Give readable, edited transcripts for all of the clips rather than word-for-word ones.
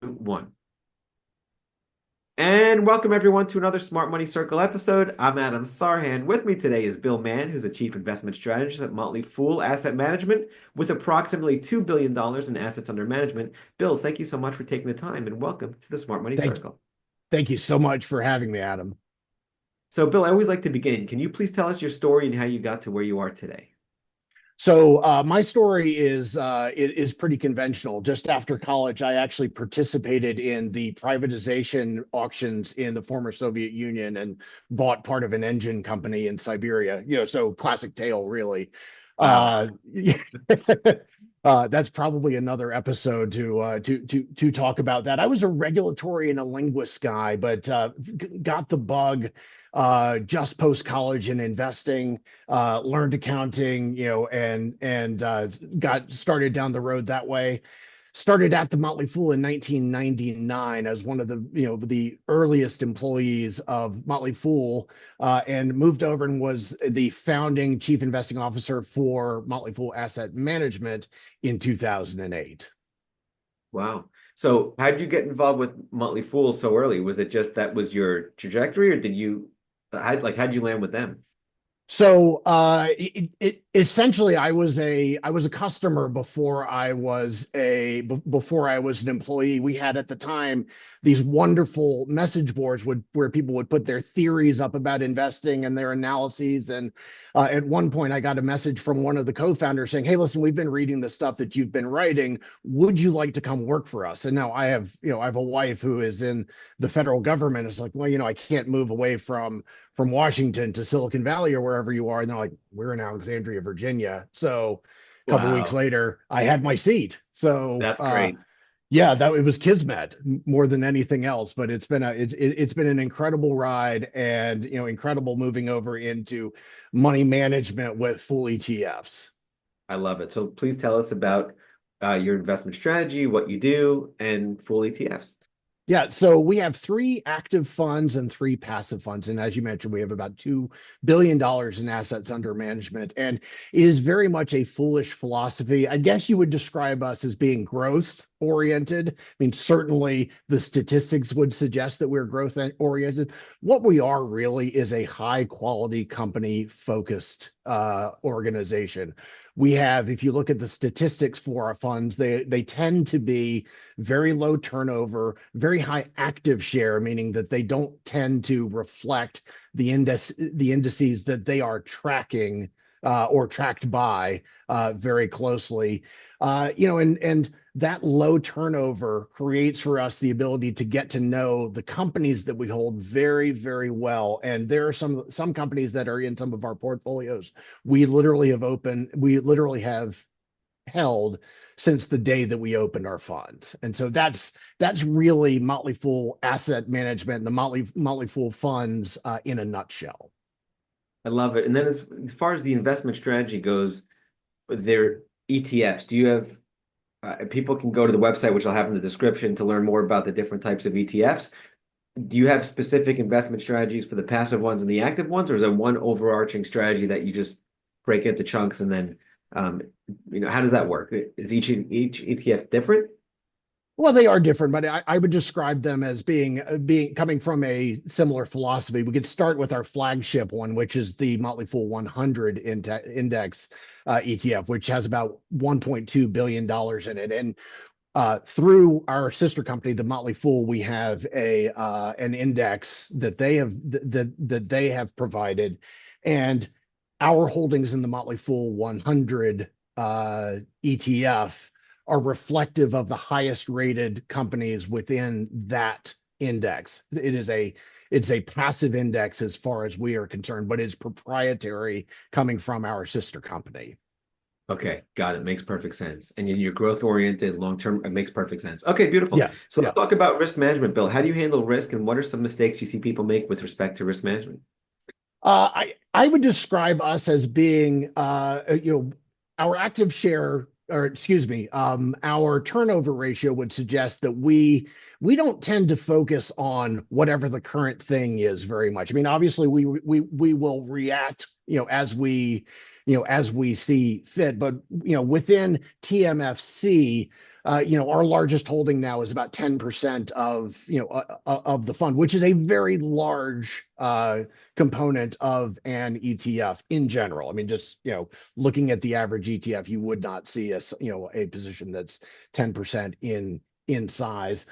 One. And welcome everyone to another Smart Money Circle episode. I'm Adam Sarhan. With me today is Bill Mann, who's a Chief Investment Strategist at Motley Fool Asset Management with approximately $2 billion in assets under management. Bill, thank you so much for taking the time and welcome to the Smart Money Thank you. Circle. Thank you so much for having me, Adam. So, Bill, I always like to begin. Can you please tell us your story and how you got to where you are today? My story is pretty conventional. Just after college, I actually participated in the privatization auctions in the former Soviet Union and bought part of an engine company in Siberia. So classic tale, really. Wow. Uh, that's probably another episode to talk about that. I was a regulatory and a linguist guy, but got the bug just post college in investing, learned accounting, and got started down the road that way. Started at the Motley Fool in 1999 as one of the earliest employees of Motley Fool, and moved over and was the founding chief investing officer for Motley Fool Asset Management in 2008. Wow. So, how did you get involved with Motley Fool so early? Was it just that was your trajectory, or how'd you land with them? Essentially, I was a customer before I was an employee. We had at the time these wonderful message boards where people would put their theories up about investing and their analyses. And at one point, I got a message from one of the co-founders saying, "Hey, listen, we've been reading the stuff that you've been writing. Would you like to come work for us?" And now I have a wife who is in the federal government. It's like, well, I can't move away from Washington to Silicon Valley or wherever you are. And they're like, we're in Alexandria, Virginia. So a couple of weeks Wow. later, I had my seat. That's great. Yeah, that it was kismet more than anything else. But it's been an incredible ride, and incredible moving over into money management with full ETFs. I love it. So please tell us about your investment strategy, what you do, and full ETFs. Yeah, so we have three active funds and three passive funds. And as you mentioned, we have about $2 billion in assets under management. And it is very much a foolish philosophy. I guess you would describe us as being growth oriented. I mean, certainly the statistics would suggest that we're growth oriented. What we are really is a high quality company focused organization. We have, if you look at the statistics for our funds, they tend to be very low turnover, very high active share, meaning that they don't tend to reflect the indices that they are tracking or tracked by very closely. And that low turnover creates for us the ability to get to know the companies that we hold very, very well. And there are some companies that are in some of our portfolios we literally have held since the day that we opened our funds. And so that's really Motley Fool Asset Management and the Motley Fool funds in a nutshell. I love it. And then as far as the investment strategy goes, their ETFs, do you have people can go to the website, which I'll have in the description, to learn more about the different types of ETFs. Do you have specific investment strategies for the passive ones and the active ones, or is there one overarching strategy that you just break into chunks and then um, how does that work? Is each ETF different? Well, they are different, but I would describe them as being coming from a similar philosophy. We could start with our flagship one, which is the Motley Fool 100 index ETF, which has about $1.2 billion in it. And through our sister company, the Motley Fool, we have an index that they have provided, and our holdings in the Motley Fool 100 ETF are reflective of the highest rated companies within that index. It's a passive index as far as we are concerned, but it's proprietary coming from our sister company. Okay, got it. Makes perfect sense. And you're growth oriented, long term. It makes perfect sense. Okay, beautiful. Yeah, So let's yeah. talk about risk management, Bill. How do you handle risk, and what are some mistakes you see people make with respect to risk management? I would describe us as being, our active share, or excuse me, our turnover ratio would suggest that we don't tend to focus on whatever the current thing is very much. I mean, obviously, we will react, as we see fit, but within TMFC. our largest holding now is about 10% of the fund, which is a very large component of an ETF in general. I mean, just looking at the average ETF, you would not see a position that's 10% in size.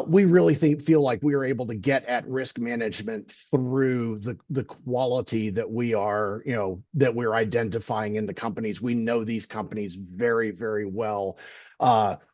We really feel like we are able to get at risk management through the quality that we're identifying in the companies. We know these companies very, very well.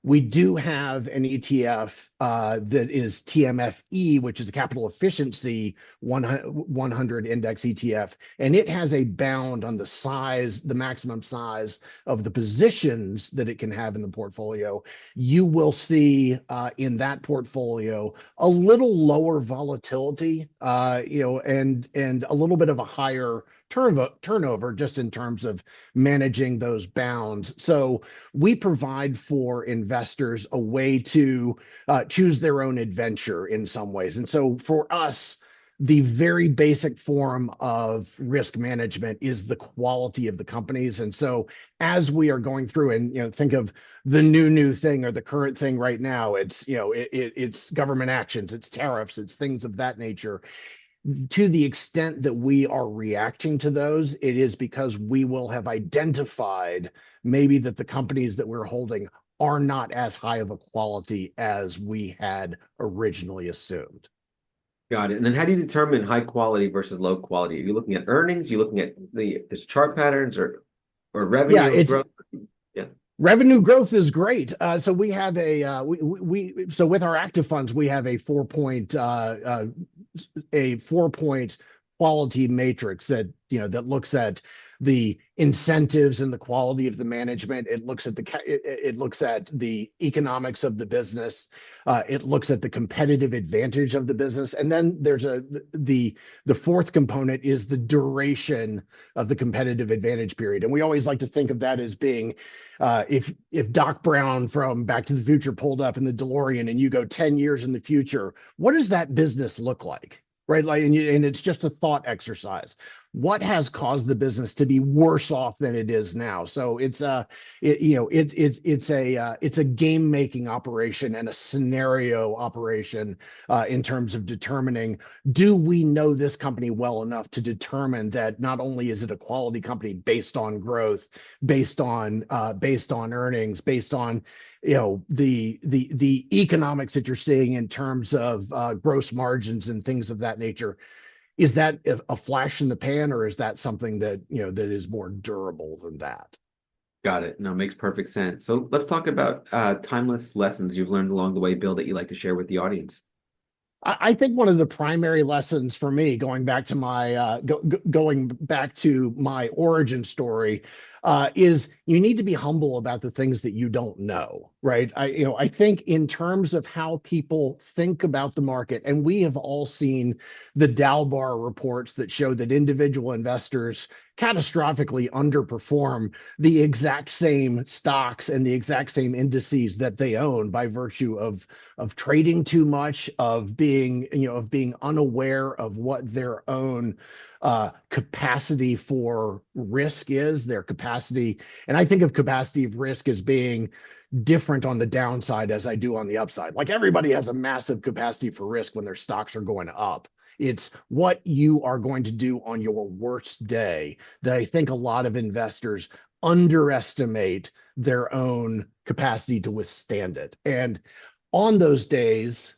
We do have an ETF that is TMFE, which is a capital efficiency 100 index ETF, and it has a bound on the maximum size of the positions that it can have in the portfolio. You will see in that portfolio a little lower volatility, and a little bit of a higher turnover just in terms of managing those bounds. So we provide for investors a way to choose their own adventure in some ways. And so for us, the very basic form of risk management is the quality of the companies. And so as we are going through and think of the new thing or the current thing right now, it's government actions, it's tariffs, it's things of that nature. To the extent that we are reacting to those, it is because we will have identified maybe that the companies that we're holding are not as high of a quality as we had originally assumed. Got it. And then how do you determine high quality versus low quality? Are you looking at earnings? Are you looking at this chart patterns or revenue growth? Yeah. Revenue growth is great. So we have so with our active funds, we have a 4-point quality matrix that looks at the incentives and the quality of the management. It looks at the economics of the business. It looks at the competitive advantage of the business. And then there's the fourth component is the duration of the competitive advantage period. And we always like to think of that as being if Doc Brown from Back to the Future pulled up in the DeLorean and you go 10 years in the future, what does that business look like? Right. And it's just a thought exercise. What has caused the business to be worse off than it is now? So it's a game making operation and a scenario operation in terms of determining, do we know this company well enough to determine that not only is it a quality company based on growth, based on earnings, based on the economics that you're seeing in terms of gross margins and things of that nature. Is that a flash in the pan, or is that something that that is more durable than that? Got it. No, makes perfect sense. So let's talk about timeless lessons you've learned along the way, Bill, that you'd like to share with the audience. I think one of the primary lessons for me, going back to my origin story, is you need to be humble about the things that you don't know, right? I think in terms of how people think about the market, and we have all seen the Dalbar reports that show that individual investors catastrophically underperform the exact same stocks and the exact same indices that they own by virtue of trading too much, of being unaware of what their own capacity for risk is, their capacity. And I think of capacity of risk as being different on the downside as I do on the upside. Like everybody has a massive capacity for risk when their stocks are going up. It's what you are going to do on your worst day that I think a lot of investors underestimate their own capacity to withstand it. And on those days,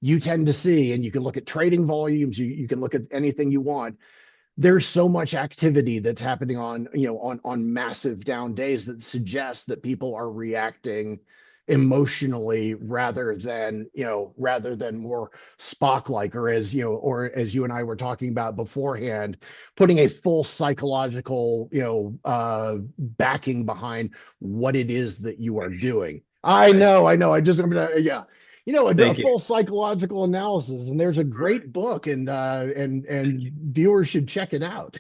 you tend to see, and you can look at trading volumes, you can look at anything you want. There's so much activity that's happening on massive down days that suggests that people are reacting emotionally rather than more Spock-like, or as you and I were talking about beforehand, putting a full psychological backing behind what it is that you are doing. I know. A full psychological analysis, and there's a great book, and viewers should check it out.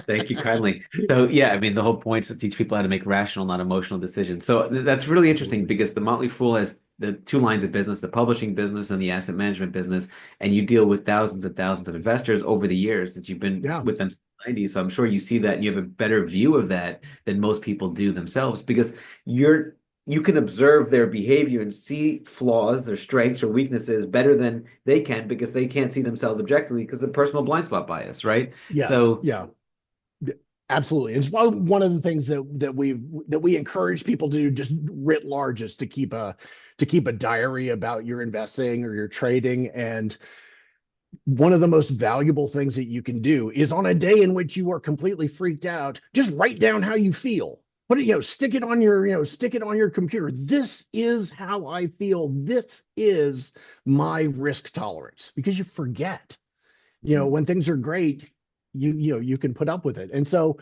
Thank you kindly. So yeah, I mean, the whole point is to teach people how to make rational, not emotional decisions. So that's really interesting because the Motley Fool has the two lines of business, the publishing business and the asset management business, and you deal with thousands and thousands of investors over the years that you've been with them since the 90s. So I'm sure you see that and you have a better view of that than most people do themselves, because you're you can observe their behavior and see flaws, their strengths or weaknesses better than they can because they can't see themselves objectively because of personal blind spot bias, right? Yes, So yeah. Absolutely. It's one of the things that we encourage people to do just writ large is to keep a diary about your investing or your trading. And one of the most valuable things that you can do is on a day in which you are completely freaked out, just write down how you feel. Put it, stick it on your, stick it on your computer. This is how I feel. This is my risk tolerance, because you forget, when things are great, you can put up with it. And so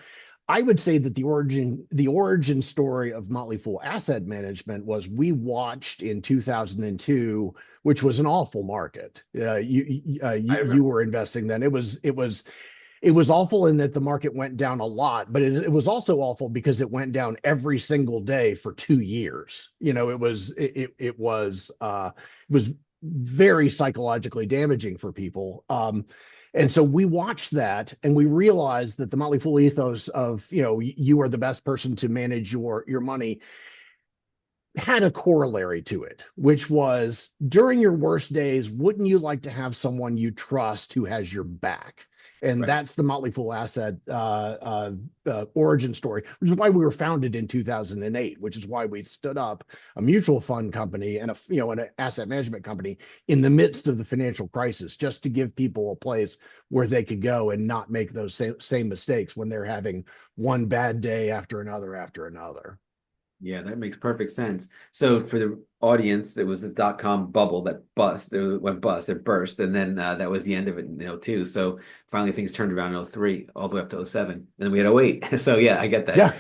I would say that the origin story of Motley Fool Asset Management was we watched in 2002, which was an awful market. I You remember. were investing then. It was awful in that the market went down a lot, but it was also awful because it went down every single day for 2 years. It was very psychologically damaging for people. And so we watched that and we realized that the Motley Fool ethos of, you are the best person to manage your money had a corollary to it, which was during your worst days, wouldn't you like to have someone you trust who has your back? And Right. that's the Motley Fool Asset origin story, which is why we were founded in 2008, which is why we stood up a mutual fund company and an asset management company in the midst of the financial crisis, just to give people a place where they could go and not make those same mistakes when they're having one bad day after another after another. Yeah, that makes perfect sense. So for the audience, there was the dot-com bubble that went bust, it burst, and then that was the end of it in '02. So finally things turned around in '03, all the way up to '07. Then we had '08. So yeah, I get that. Yeah.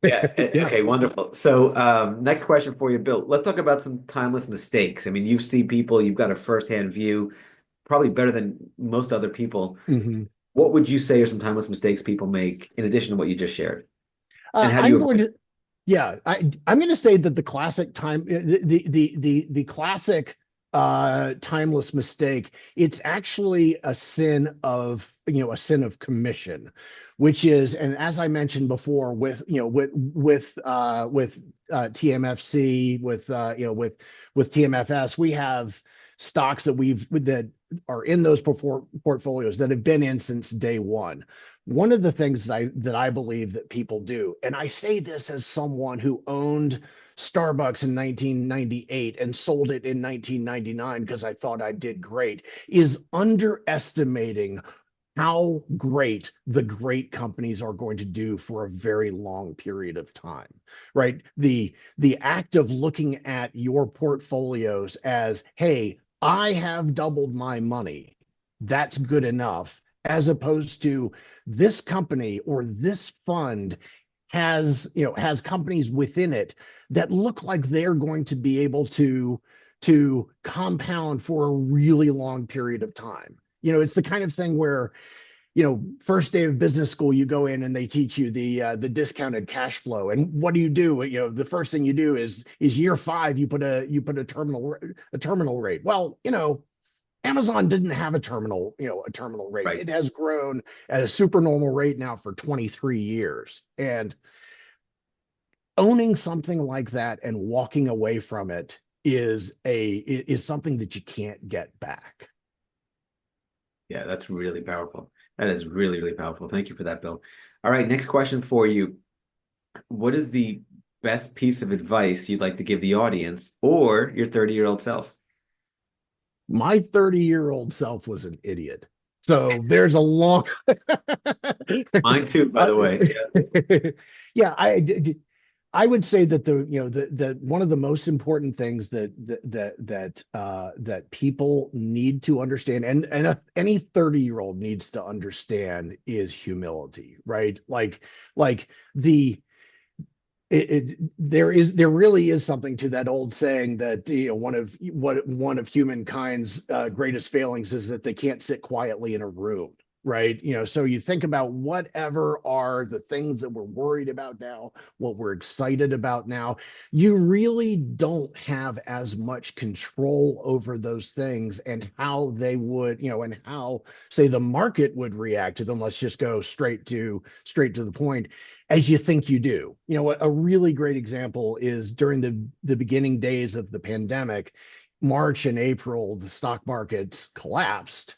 Yeah. Yeah. Okay, wonderful. So next question for you, Bill. Let's talk about some timeless mistakes. I mean, you see people, you've got a firsthand view, probably better than most other people. Mhm. What would you say are some timeless mistakes people make in addition to what you just shared? And how do you I'm going avoid? to, yeah, I'm going to say that the classic time, the classic timeless mistake, it's actually a sin of commission, which is, and as I mentioned before, with TMFC, with TMFS, we have stocks that are in those portfolios that have been in since day one. One of the things that I believe that people do, and I say this as someone who owned Starbucks in 1998 and sold it in 1999 because I thought I did great, is underestimating how great the great companies are going to do for a very long period of time, right? The act of looking at your portfolios as, hey, I have doubled my money, that's good enough, as opposed to this company or this fund has companies within it that look like they're going to be able to compound for a really long period of time. It's the kind of thing where, first day of business school, you go in and they teach you the discounted cash flow. And what do? The first thing you do is year five, you put a terminal rate. Well, Amazon didn't have a terminal rate. Right. It has grown at a supernormal rate now for 23 years. And owning something like that and walking away from it is something that you can't get back. Yeah, that's really powerful. That is really, really powerful. Thank you for that, Bill. All right, next question for you. What is the best piece of advice you'd like to give the audience or your 30-year-old self? My 30-year-old self was an idiot. So there's a long Mine too, by uh, the way. yeah, I would say that the one of the most important things that people need to understand, and any 30-year-old needs to understand, is humility, right? Like the there really is something to that old saying that, one of humankind's greatest failings is that they can't sit quietly in a room, right? So you think about whatever are the things that we're worried about now, what we're excited about now. You really don't have as much control over those things and how they would, and how, say, the market would react to them. Let's just go straight to the point, as you think you do. You know, a really great example is during the beginning days of the pandemic, March and April, the stock markets collapsed.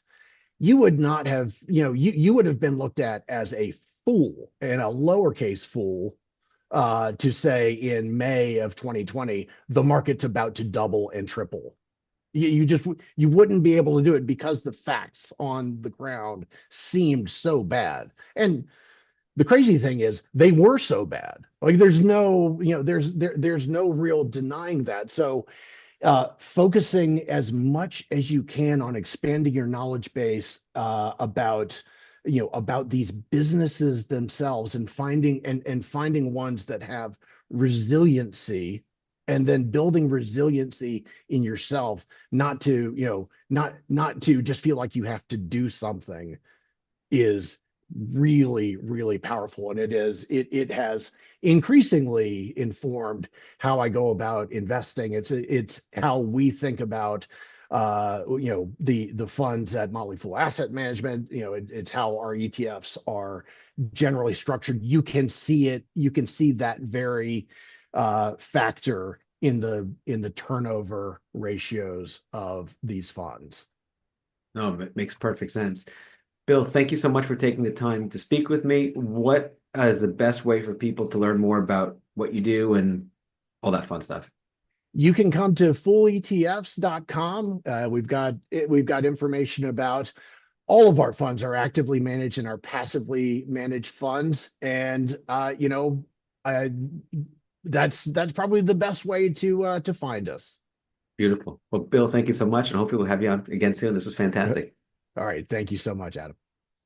You would not have, you would have been looked at as a fool, and a lowercase fool, to say in May of 2020, the market's about to double and triple. You just, you wouldn't be able to do it because the facts on the ground seemed so bad. And the crazy thing is they were so bad. Like there's no, there's no real denying that. So focusing as much as you can on expanding your knowledge base, about about these businesses themselves, and finding ones that have resiliency, and then building resiliency in yourself, not to not to just feel like you have to do something, is really, really powerful. And it has increasingly informed how I go about investing. It's how we think about the funds at Motley Fool Asset Management. It's how our ETFs are generally structured. You can see it, you can see that very factor in the turnover ratios of these funds. No, it makes perfect sense. Bill, thank you so much for taking the time to speak with me. What is the best way for people to learn more about what you do and all that fun stuff? You can come to fooletfs.com. We've got information about all of our funds are actively managed and are passively managed funds. And that's probably the best way to find us. Beautiful. Well, Bill, thank you so much, and hopefully we'll have you on again soon. This was fantastic. All right. Thank you so much, Adam.